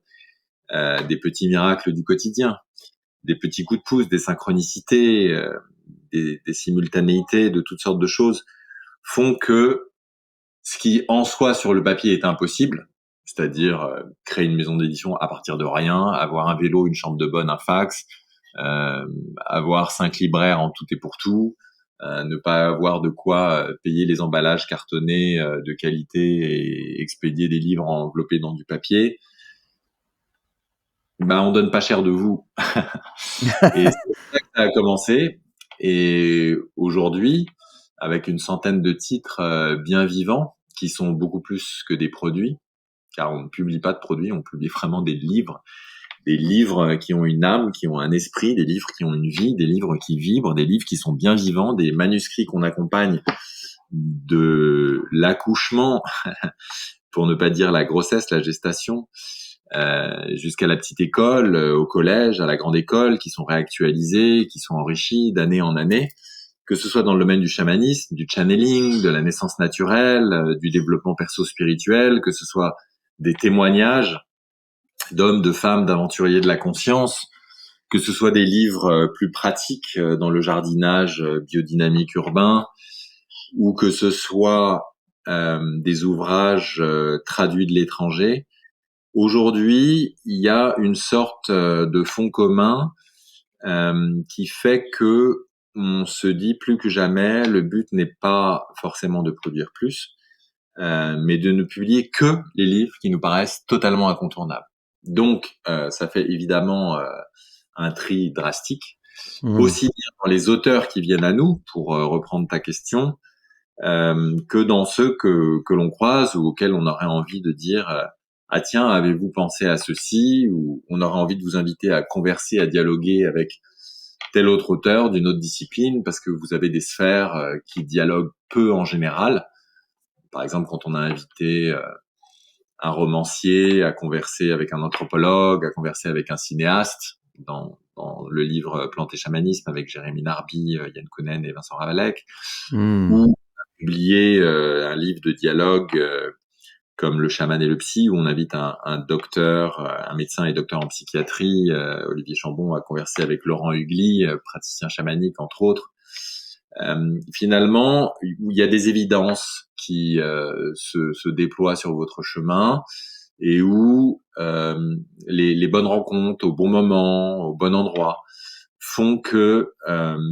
des petits miracles du quotidien, des petits coups de pouce, des synchronicités, des simultanéités, de toutes sortes de choses, font que ce qui en soi sur le papier est impossible, c'est-à-dire créer une maison d'édition à partir de rien, avoir un vélo, une chambre de bonne, un fax, avoir 5 libraires en tout et pour tout, ne pas avoir de quoi payer les emballages cartonnés de qualité et expédier des livres enveloppés dans du papier, on donne pas cher de vous. Et c'est comme ça que ça a commencé. Et aujourd'hui, avec une centaine de titres bien vivants, qui sont beaucoup plus que des produits, car on ne publie pas de produits, on publie vraiment des livres qui ont une âme, qui ont un esprit, des livres qui ont une vie, des livres qui vibrent, des livres qui sont bien vivants, des manuscrits qu'on accompagne de l'accouchement, pour ne pas dire la grossesse, la gestation, jusqu'à la petite école, au collège, à la grande école, qui sont réactualisés, qui sont enrichis d'année en année, que ce soit dans le domaine du chamanisme, du channeling, de la naissance naturelle, du développement perso-spirituel, que ce soit des témoignages d'hommes, de femmes, d'aventuriers de la conscience, que ce soit des livres plus pratiques dans le jardinage biodynamique urbain, ou que ce soit des ouvrages traduits de l'étranger. Aujourd'hui, il y a une sorte de fond commun qui fait que on se dit plus que jamais, le but n'est pas forcément de produire plus, mais de ne publier que les livres qui nous paraissent totalement incontournables. Donc, ça fait évidemment un tri drastique, aussi bien dans les auteurs qui viennent à nous, pour reprendre ta question, que dans ceux que l'on croise ou auxquels on aurait envie de dire ah tiens, avez-vous pensé à ceci, ou on aurait envie de vous inviter à converser, à dialoguer avec tel autre auteur d'une autre discipline, parce que vous avez des sphères qui dialoguent peu en général. Par exemple, quand on a invité un romancier à converser avec un anthropologue, à converser avec un cinéaste, dans le livre Plantes et chamanisme avec Jérémy Narby, Yann Kounen et Vincent Ravalek, ou publier un livre de dialogue comme Le chaman et le psy, où on invite un docteur, un médecin et docteur en psychiatrie, Olivier Chambon, à converser avec Laurent Hugli, praticien chamanique, entre autres. Finalement, où il y a des évidences qui se déploient sur votre chemin, et où les bonnes rencontres au bon moment, au bon endroit, font que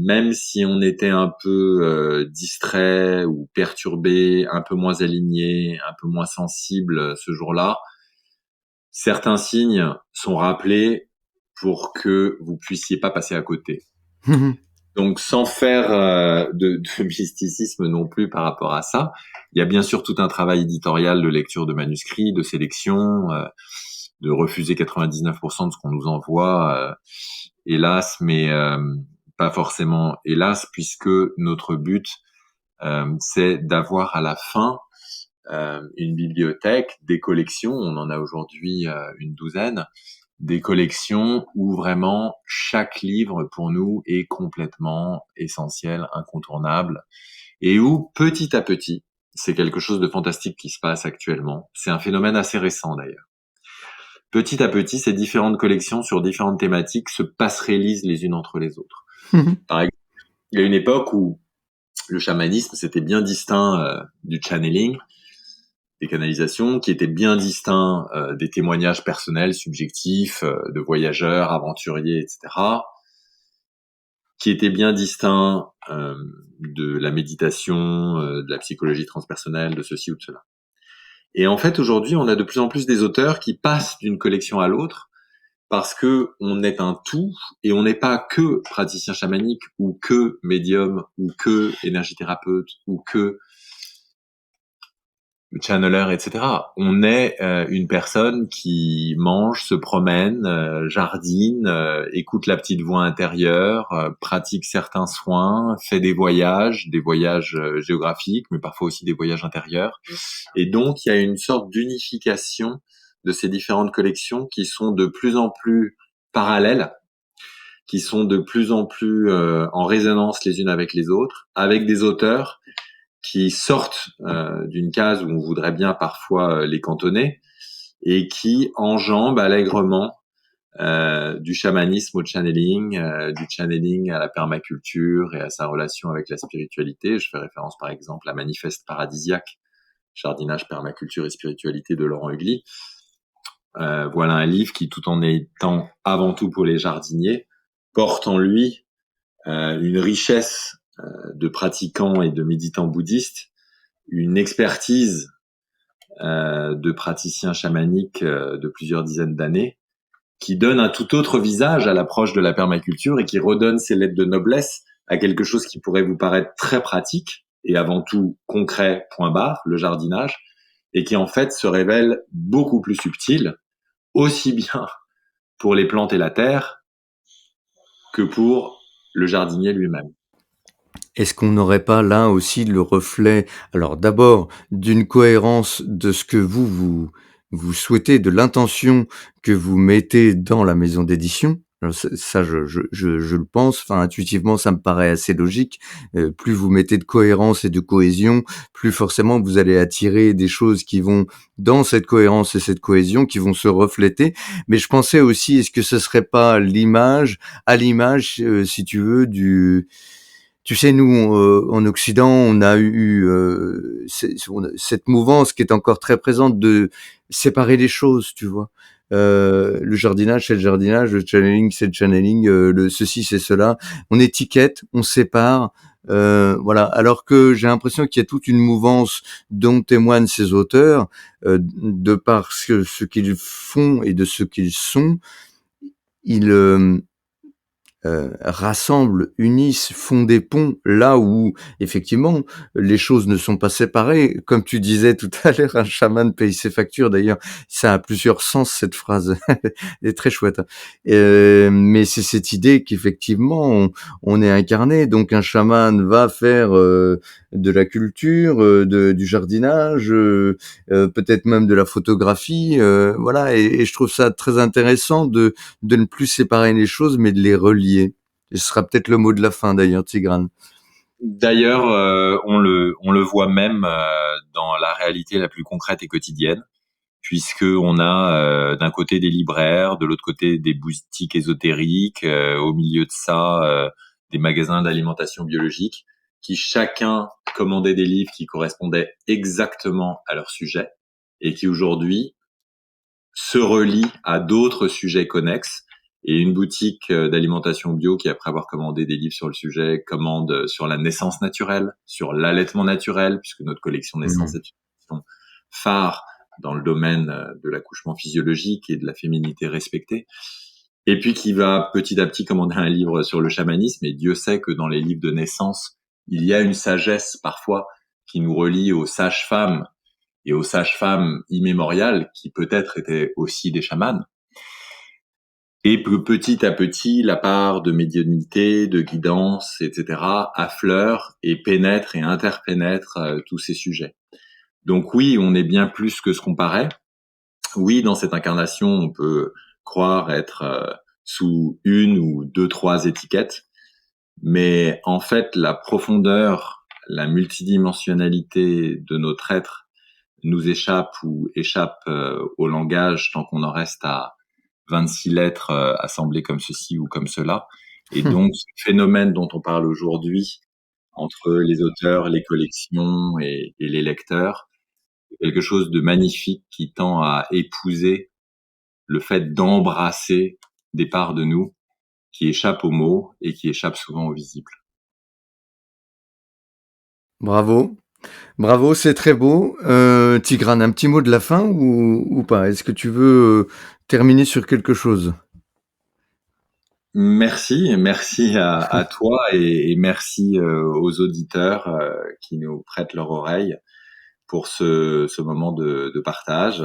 même si on était un peu distrait ou perturbé, un peu moins aligné, un peu moins sensible ce jour-là, certains signes sont rappelés pour que vous puissiez pas passer à côté. Donc, sans faire de mysticisme non plus par rapport à ça, il y a bien sûr tout un travail éditorial de lecture de manuscrits, de sélection, de refuser 99% de ce qu'on nous envoie, hélas, mais pas forcément hélas, puisque notre but, c'est d'avoir à la fin une bibliothèque, des collections, on en a aujourd'hui une douzaine, des collections où vraiment chaque livre pour nous est complètement essentiel, incontournable, et où petit à petit, c'est quelque chose de fantastique qui se passe actuellement. C'est un phénomène assez récent d'ailleurs. Petit à petit, ces différentes collections sur différentes thématiques se passerellisent les unes entre les autres. Par exemple, il y a une époque où le chamanisme, c'était bien distinct du channeling, des canalisations, qui étaient bien distincts des témoignages personnels, subjectifs, de voyageurs, aventuriers, etc., qui étaient bien distincts de la méditation, de la psychologie transpersonnelle, de ceci ou de cela. Et en fait, aujourd'hui, on a de plus en plus des auteurs qui passent d'une collection à l'autre, parce que on est un tout, et on n'est pas que praticien chamanique, ou que médium, ou que énergithérapeute, ou que channeler, etc. On est une personne qui mange, se promène, jardine, écoute la petite voix intérieure, pratique certains soins, fait des voyages géographiques, mais parfois aussi des voyages intérieurs. Et donc, il y a une sorte d'unification de ces différentes collections qui sont de plus en plus parallèles, qui sont de plus en plus en résonance les unes avec les autres, avec des auteurs qui sortent d'une case où on voudrait bien parfois les cantonner, et qui enjambent allègrement du chamanisme au channeling, du channeling à la permaculture et à sa relation avec la spiritualité. Je fais référence par exemple à Manifeste paradisiaque, jardinage, permaculture et spiritualité de Laurent Hugli. Voilà un livre qui, tout en étant avant tout pour les jardiniers, porte en lui une richesse de pratiquants et de méditants bouddhistes, une expertise de praticiens chamaniques de plusieurs dizaines d'années, qui donne un tout autre visage à l'approche de la permaculture et qui redonne ses lettres de noblesse à quelque chose qui pourrait vous paraître très pratique et avant tout concret, point barre, le jardinage, et qui en fait se révèle beaucoup plus subtil, aussi bien pour les plantes et la terre que pour le jardinier lui-même. Est-ce qu'on n'aurait pas là aussi le reflet, alors d'abord d'une cohérence de ce que vous souhaitez, de l'intention que vous mettez dans la maison d'édition? Alors ça je le pense, enfin intuitivement ça me paraît assez logique. Plus vous mettez de cohérence et de cohésion, plus forcément vous allez attirer des choses qui vont dans cette cohérence et cette cohésion, qui vont se refléter. Mais je pensais aussi, est-ce que ce serait pas l'image, à l'image, si tu veux, tu sais, nous, en Occident, on a eu cette mouvance qui est encore très présente de séparer les choses, tu vois. Le jardinage, c'est le jardinage, le channeling, c'est le channeling, le ceci, c'est cela. On étiquette, on sépare, voilà. Alors que j'ai l'impression qu'il y a toute une mouvance dont témoignent ces auteurs, de par ce qu'ils font et de ce qu'ils sont. Ils rassemblent, unissent, font des ponts là où effectivement les choses ne sont pas séparées. Comme tu disais tout à l'heure, un chaman paye ses factures. D'ailleurs, ça a plusieurs sens cette phrase. Elle est très chouette. Mais c'est cette idée qu'effectivement on est incarné. Donc un chaman va faire de la culture, du jardinage, peut-être même de la photographie. Voilà. Et je trouve ça très intéressant de ne plus séparer les choses, mais de les relier. Et ce sera peut-être le mot de la fin d'ailleurs, Tigrane. D'ailleurs, on le voit même dans la réalité la plus concrète et quotidienne, puisque on a d'un côté des libraires, de l'autre côté des boutiques ésotériques, au milieu de ça des magasins d'alimentation biologique, qui chacun commandaient des livres qui correspondaient exactement à leur sujet et qui aujourd'hui se relient à d'autres sujets connexes. Et une boutique d'alimentation bio qui, après avoir commandé des livres sur le sujet, commande sur la naissance naturelle, sur l'allaitement naturel, puisque notre collection naissance est une collection phare dans le domaine de l'accouchement physiologique et de la féminité respectée. Et puis qui va petit à petit commander un livre sur le chamanisme. Et Dieu sait que dans les livres de naissance, il y a une sagesse parfois qui nous relie aux sages-femmes et aux sages-femmes immémoriales qui peut-être étaient aussi des chamans. Et petit à petit, la part de médiumnité, de guidance, etc., affleure et pénètre et interpénètre tous ces sujets. Donc oui, on est bien plus que ce qu'on paraît. Oui, dans cette incarnation, on peut croire être sous une ou deux, trois étiquettes. Mais en fait, la profondeur, la multidimensionnalité de notre être nous échappe ou échappe au langage tant qu'on en reste à 26 lettres assemblées comme ceci ou comme cela. Et donc, ce phénomène dont on parle aujourd'hui entre les auteurs, les collections et les lecteurs, c'est quelque chose de magnifique qui tend à épouser le fait d'embrasser des parts de nous qui échappent aux mots et qui échappent souvent au visible. Bravo. Bravo, c'est très beau. Tigrane, un petit mot de la fin ou pas? Est-ce que tu veux terminer sur quelque chose? Merci à toi et merci aux auditeurs qui nous prêtent leur oreille pour ce moment de partage.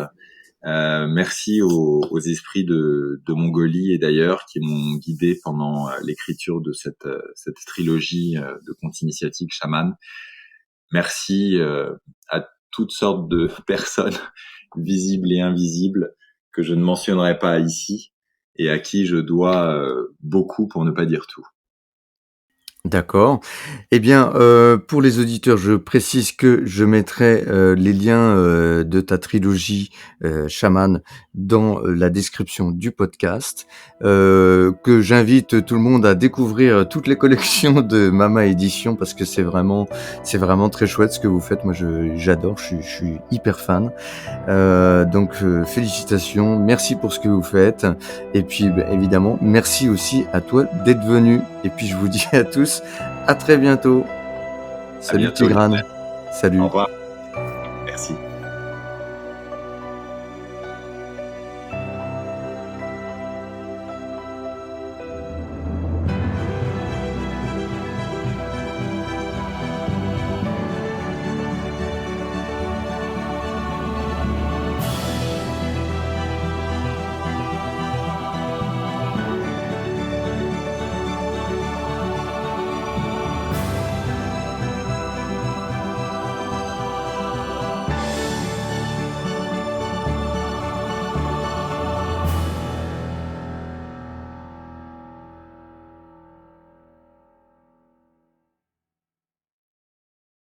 Merci aux esprits de Mongolie et d'ailleurs qui m'ont guidé pendant l'écriture de cette trilogie de contes initiatiques chaman. Merci à toutes sortes de personnes visibles et invisibles que je ne mentionnerai pas ici et à qui je dois beaucoup pour ne pas dire tout. D'accord. Eh bien, pour les auditeurs, je précise que je mettrai les liens de ta trilogie Chaman dans la description du podcast, que j'invite tout le monde à découvrir toutes les collections de Mama Édition parce que c'est vraiment très chouette ce que vous faites. Moi, j'adore, je suis hyper fan. Donc, félicitations, merci pour ce que vous faites. Et puis, évidemment, merci aussi à toi d'être venu. Et puis, je vous dis à tous, à très bientôt. Salut Tigrane. Salut. Au revoir. Merci.